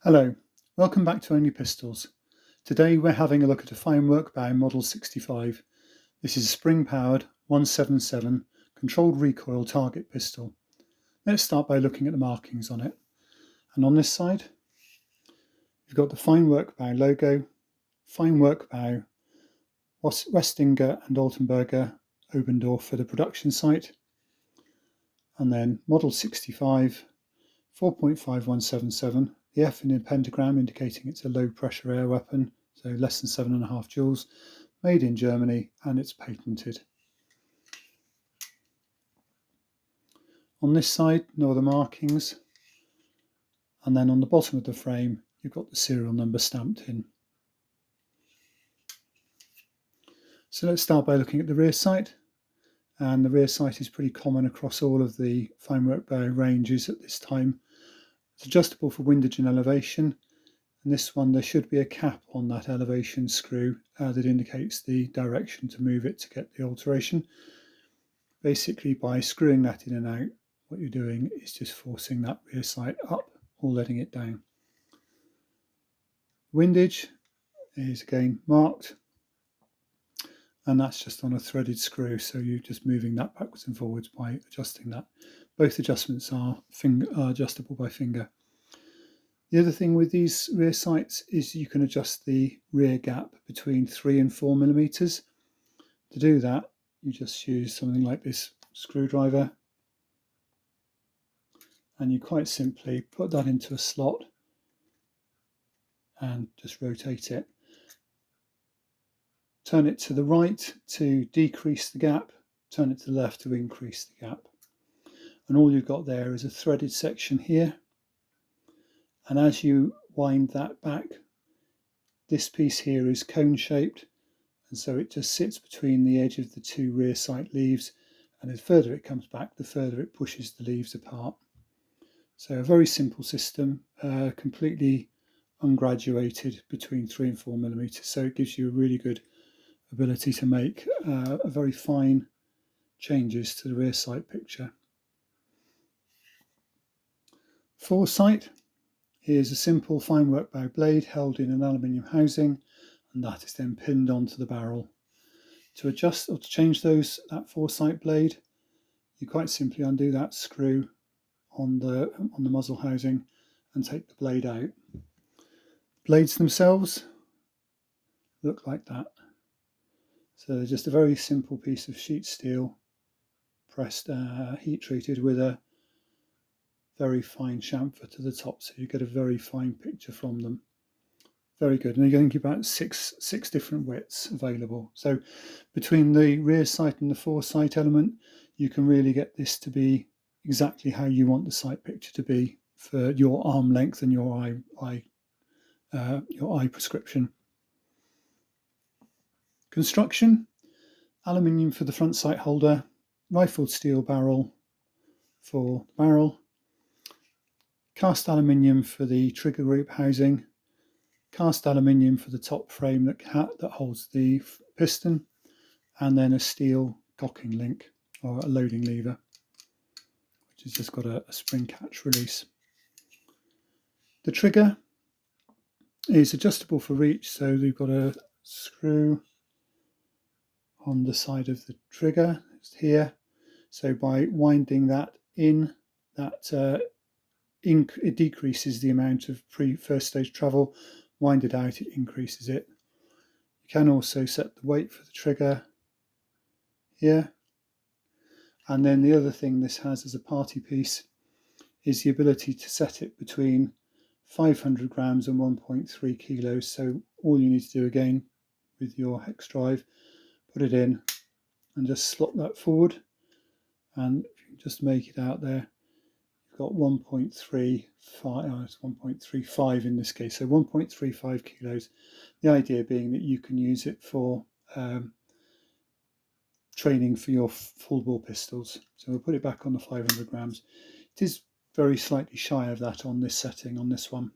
Hello, welcome back to Only Pistols. Today we're having a look at a Feinwerkbau Model 65. This is a spring-powered 177 controlled recoil target pistol. Let's start by looking at the markings on it. And on this side, you've got the Feinwerkbau logo, Feinwerkbau, Westinger and Altenburger, Obendorf for the production site, and then Model 65, 4.5177, the F in a pentagram indicating it's a low pressure air weapon, so less than 7.5 joules, made in Germany, and it's patented. On this side, no other markings, and then on the bottom of the frame you've got the serial number stamped in. So let's start by looking at the rear sight, and the rear sight is pretty common across all of the Feinwerkbau ranges at this time. It's adjustable for windage and elevation, and this one there should be a cap on that elevation screw that indicates the direction to move it to get the alteration. Basically, by screwing that in and out, what you're doing is just forcing that rear sight up or letting it down. Windage is again marked, and that's just on a threaded screw, so you're just moving that backwards and forwards by adjusting that. Both adjustments are adjustable by finger. The other thing with these rear sights is you can adjust the rear gap between 3 and 4 millimeters. To do that, you just use something like this screwdriver, and you quite simply put that into a slot and just rotate it. Turn it to the right to decrease the gap, turn it to the left to increase the gap. And all you've got there is a threaded section here. And as you wind that back, this piece here is cone shaped, and so it just sits between the edge of the two rear sight leaves, and the further it comes back, the further it pushes the leaves apart. So a very simple system, completely ungraduated between 3 and 4 millimeters, so it gives you a really good ability to make a very fine changes to the rear sight picture. Foresight is a simple Feinwerkbau blade held in an aluminium housing, and that is then pinned onto the barrel. To adjust or to change that foresight blade, you quite simply undo that screw on the muzzle housing and take the blade out. Blades themselves look like that. So they're just a very simple piece of sheet steel pressed, heat treated with a very fine chamfer to the top, so you get a very fine picture from them. Very good. And you're going to get about six different widths available. So between the rear sight and the foresight element, you can really get this to be exactly how you want the sight picture to be for your arm length and your eye prescription. Construction: aluminium for the front sight holder, rifled steel barrel for the barrel, cast aluminium for the trigger group housing, cast aluminium for the top frame that holds the piston, and then a steel cocking link or a loading lever, which has just got a spring catch release. The trigger is adjustable for reach, so you've got a screw on the side of the trigger here. So by winding that in, it decreases the amount of first stage travel. Wind it out, it increases it. You can also set the weight for the trigger here. And then the other thing this has as a party piece is the ability to set it between 500 grams and 1.3 kilos. So all you need to do again with your hex drive, put it in and just slot that forward, and if you just make it out there, you've got 1.35, it's 1.35 in this case, so 1.35 kilos. The idea being that you can use it for training for your full bore pistols. So we'll put it back on the 500 grams. It is very slightly shy of that on this setting, on this one.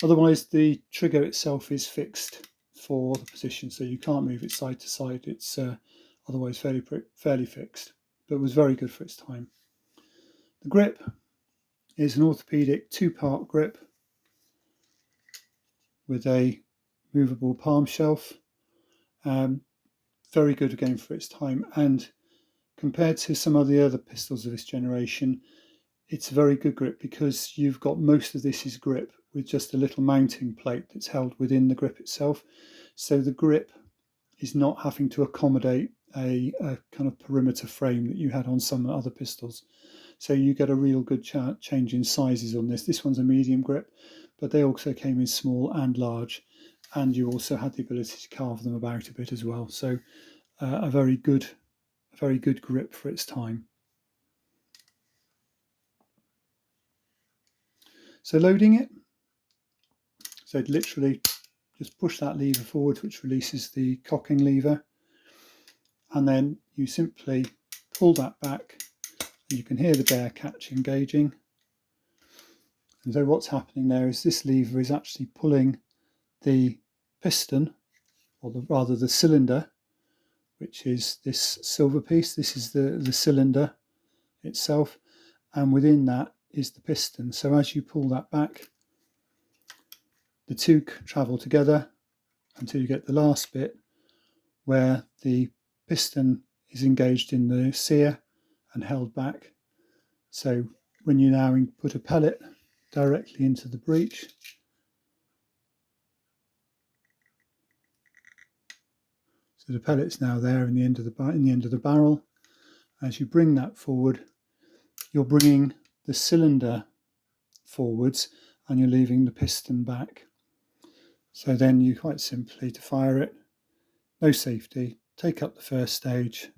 Otherwise, the trigger itself is fixed for the position, so you can't move it side to side. It's otherwise fairly fixed, but it was very good for its time. The grip is an orthopedic 2-part grip with a movable palm shelf. Very good again for its time, and compared to some of the other pistols of this generation, it's a very good grip because you've got most of this is grip with just a little mounting plate that's held within the grip itself. So the grip is not having to accommodate a kind of perimeter frame that you had on some other pistols. So you get a real good change in sizes on this. This one's a medium grip, but they also came in small and large, and you also had the ability to carve them about a bit as well. So a very good grip for its time. So loading it, so literally just push that lever forward, which releases the cocking lever, and then you simply pull that back, and you can hear the bear catch engaging. And so what's happening there is this lever is actually pulling the piston, or rather the cylinder, which is this silver piece. This is the cylinder itself, and within that is the piston. So as you pull that back, the two travel together until you get the last bit where the piston is engaged in the sear and held back. So when you now put a pellet directly into the breech, so the pellet's now there in the end of the barrel. As you bring that forward, you're bringing the cylinder forwards and you're leaving the piston back. So then you quite simply, to fire it, no safety, take up the first stage,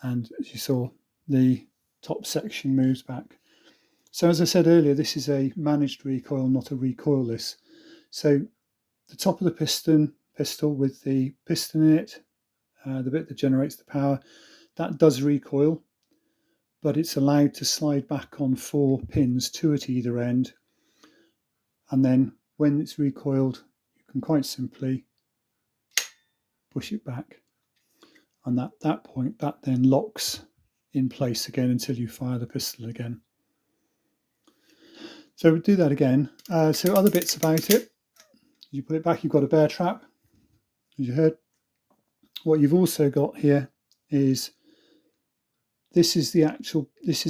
and as you saw, the top section moves back. So as I said earlier, this is a managed recoil, not a recoilless. So the top of the pistol with the piston in it, the bit that generates the power, that does recoil, but it's allowed to slide back on 4 pins, 2 at either end. And then when it's recoiled, you can quite simply push it back. And at that point, that then locks in place again until you fire the pistol again. So we'll do that again. So other bits about it, you put it back, you've got a bear trap, as you heard. What you've also got here is this is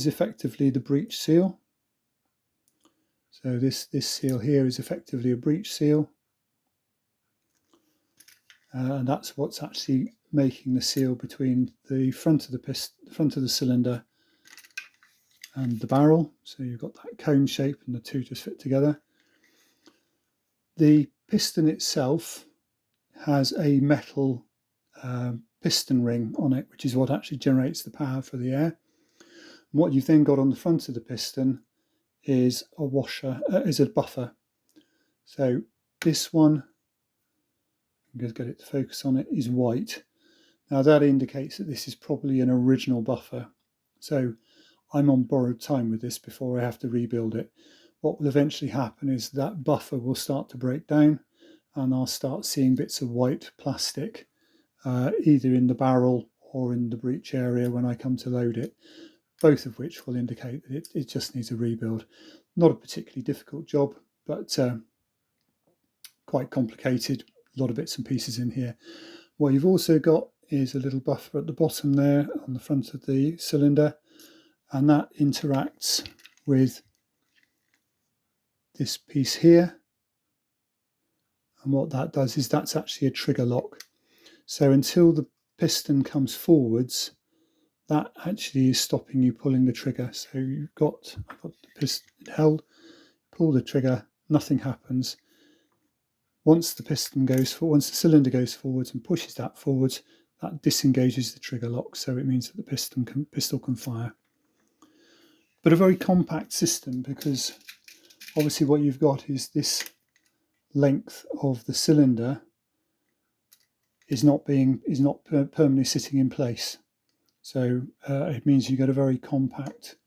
effectively the breech seal. So this seal here is effectively a breech seal, and that's what's actually making the seal between the front of the cylinder and the barrel. So you've got that cone shape, and the two just fit together. The piston itself has a metal piston ring on it, which is what actually generates the power for the air. And what you've then got on the front of the piston is a washer, is a buffer. So this one, I'm going to get it to focus on it, is white. Now that indicates that this is probably an original buffer. So I'm on borrowed time with this before I have to rebuild it. What will eventually happen is that buffer will start to break down, and I'll start seeing bits of white plastic either in the barrel or in the breech area when I come to load it, both of which will indicate that it just needs a rebuild. Not a particularly difficult job, but quite complicated, a lot of bits and pieces in here. What you've also got is a little buffer at the bottom there on the front of the cylinder, and that interacts with this piece here. And what that does is that's actually a trigger lock. So until the piston comes forwards, that actually is stopping you pulling the trigger. So I've got the piston held, pull the trigger, nothing happens. Once the cylinder goes forwards and pushes that forwards, that disengages the trigger lock. So it means that the pistol can fire. But a very compact system, because obviously what you've got is this length of the cylinder is not permanently sitting in place. So it means you get a very compact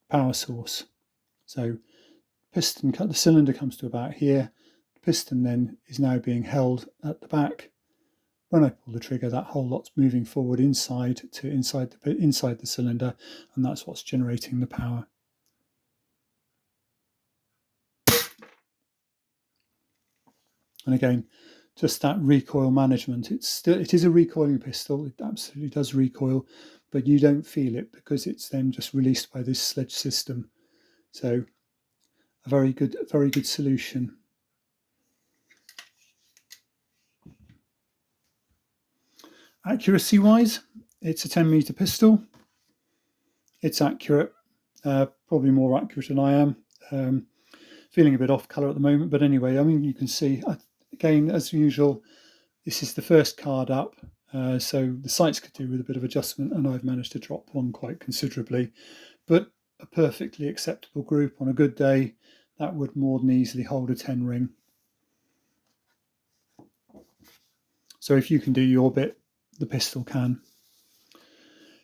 power source. So the cylinder comes to about here. The piston then is now being held at the back, When I pull the trigger, that whole lot's moving forward inside the cylinder, and that's what's generating the power. And again, just that recoil management. It is a recoiling pistol. It absolutely does recoil, but you don't feel it because it's then just released by this sledge system. So a very good solution. Accuracy wise, it's a 10-meter pistol. It's accurate, probably more accurate than I am. Feeling a bit off colour at the moment, but anyway, I mean, you can see, again, as usual, this is the first card up, so the sights could do with a bit of adjustment, and I've managed to drop one quite considerably, but a perfectly acceptable group on a good day. That would more than easily hold a 10 ring. So if you can do your bit, the pistol can.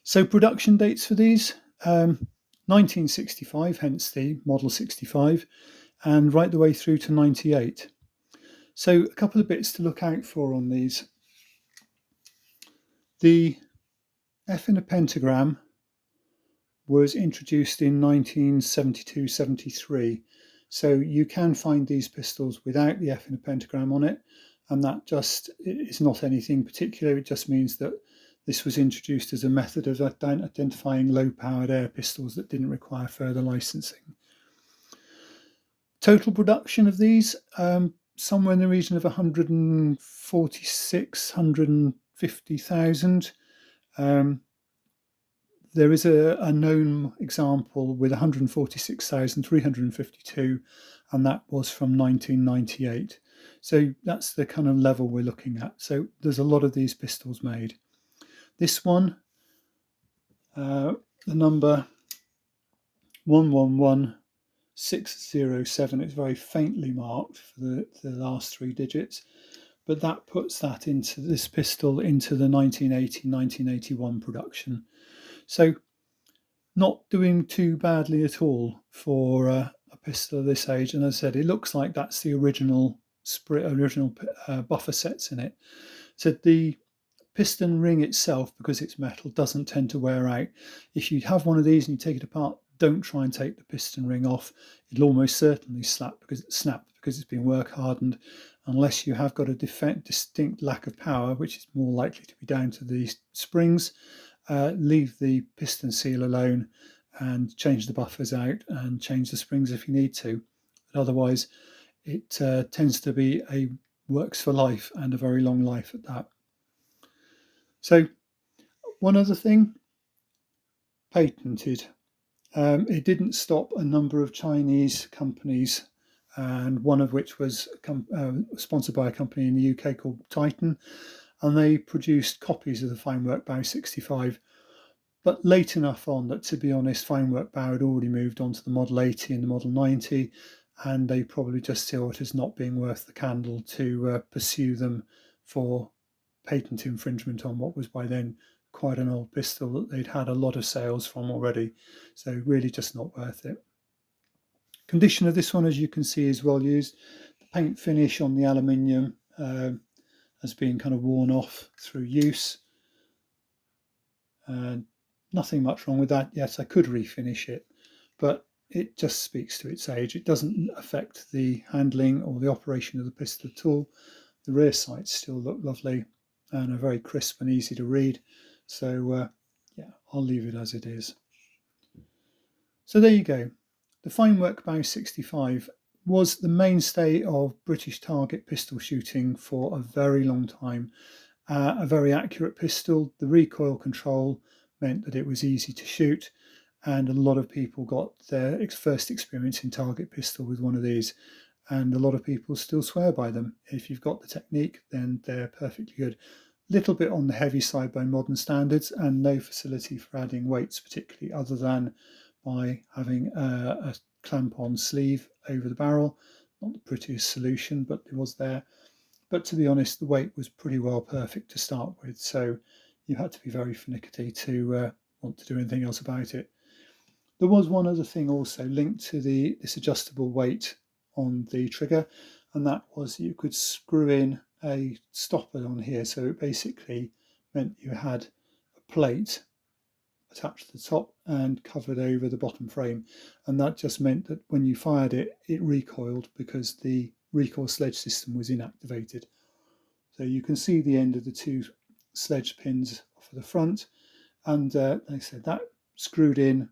So production dates for these, 1965, hence the Model 65, and right the way through to 98. So a couple of bits to look out for on these. The F in a pentagram was introduced in 1972-73. So you can find these pistols without the F in a pentagram on it, and that just is not anything particular. It just means that this was introduced as a method of identifying low-powered air pistols that didn't require further licensing. Total production of these, somewhere in the region of 146, 150,000. There is a known example with 146,352, and that was from 1998. So that's the kind of level we're looking at. So there's a lot of these pistols made. This one, the number 111607, is very faintly marked for the last three digits, but that puts that into this pistol into the 1980-1981 production. So not doing too badly at all for a pistol of this age. And as I said, it looks like that's the original buffer sets in it. So the piston ring itself, because it's metal, doesn't tend to wear out. If you have one of these and you take it apart, don't try and take the piston ring off. It'll almost certainly snap because it's been work hardened, unless you have got a distinct lack of power, which is more likely to be down to the springs. Leave the piston seal alone and change the buffers out and change the springs if you need to. But otherwise, it tends to be a works for life, and a very long life at that. So one other thing, patented. It didn't stop a number of Chinese companies, and one of which was sponsored by a company in the UK called Titan, and they produced copies of the Feinwerkbau 65, but late enough on that, to be honest, Feinwerkbau had already moved on to the Model 80 and the Model 90, and they probably just saw it as not being worth the candle to pursue them for patent infringement on what was by then quite an old pistol that they'd had a lot of sales from already. So really just not worth it. Condition of this one, as you can see, is well used. The paint finish on the aluminium has been kind of worn off through use. Nothing much wrong with that. Yes, I could refinish it, but it just speaks to its age. It doesn't affect the handling or the operation of the pistol at all. The rear sights still look lovely and are very crisp and easy to read. So yeah, I'll leave it as it is. So there you go. The Feinwerkbau 65 was the mainstay of British target pistol shooting for a very long time. A very accurate pistol. The recoil control meant that it was easy to shoot, and a lot of people got their first experience in target pistol with one of these, and a lot of people still swear by them. If you've got the technique, then they're perfectly good. Little bit on the heavy side by modern standards, and no facility for adding weights particularly, other than by having a clamp-on sleeve over the barrel. Not the prettiest solution, but it was there. But to be honest, the weight was pretty well perfect to start with, so you had to be very finicky to want to do anything else about it. There was one other thing also linked to this adjustable weight on the trigger, and that was you could screw in a stopper on here, so it basically meant you had a plate attached to the top and covered over the bottom frame, and that just meant that when you fired it, it recoiled because the recoil sledge system was inactivated. So you can see the end of the two sledge pins for the front, and like I said, that screwed in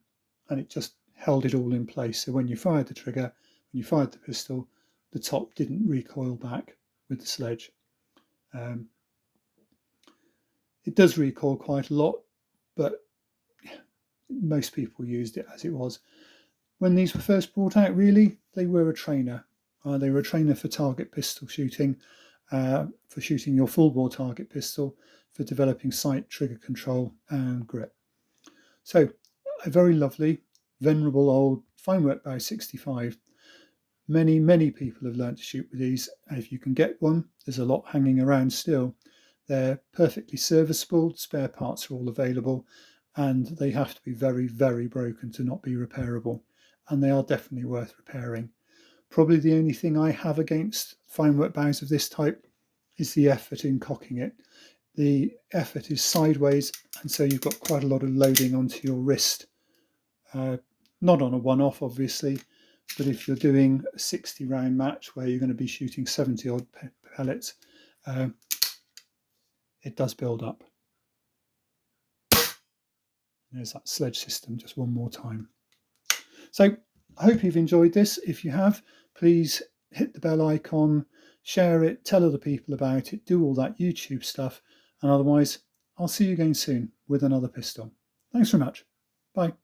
and it just held it all in place. So when you fired the trigger, when you fired the pistol, the top didn't recoil back with the sledge. It does recoil quite a lot, but most people used it as it was. When these were first brought out, really, they were a trainer. They were a trainer for target pistol shooting, for shooting your full bore target pistol, for developing sight, trigger control and grip. So a very lovely, venerable old Feinwerkbau 65. Many people have learned to shoot with these. If you can get one, there's a lot hanging around still. They're perfectly serviceable, spare parts are all available, and they have to be very broken to not be repairable. And they are definitely worth repairing. Probably the only thing I have against Feinwerkbaus of this type is the effort in cocking it. The effort is sideways, and so you've got quite a lot of loading onto your wrist. Not on a one-off, obviously, but if you're doing a 60 round match where you're going to be shooting 70 odd pellets, it does build up. There's that sledge system just one more time. So I hope you've enjoyed this. If you have, please hit the bell icon, share it, tell other people about it, do all that YouTube stuff. And otherwise, I'll see you again soon with another pistol. Thanks very much. Bye.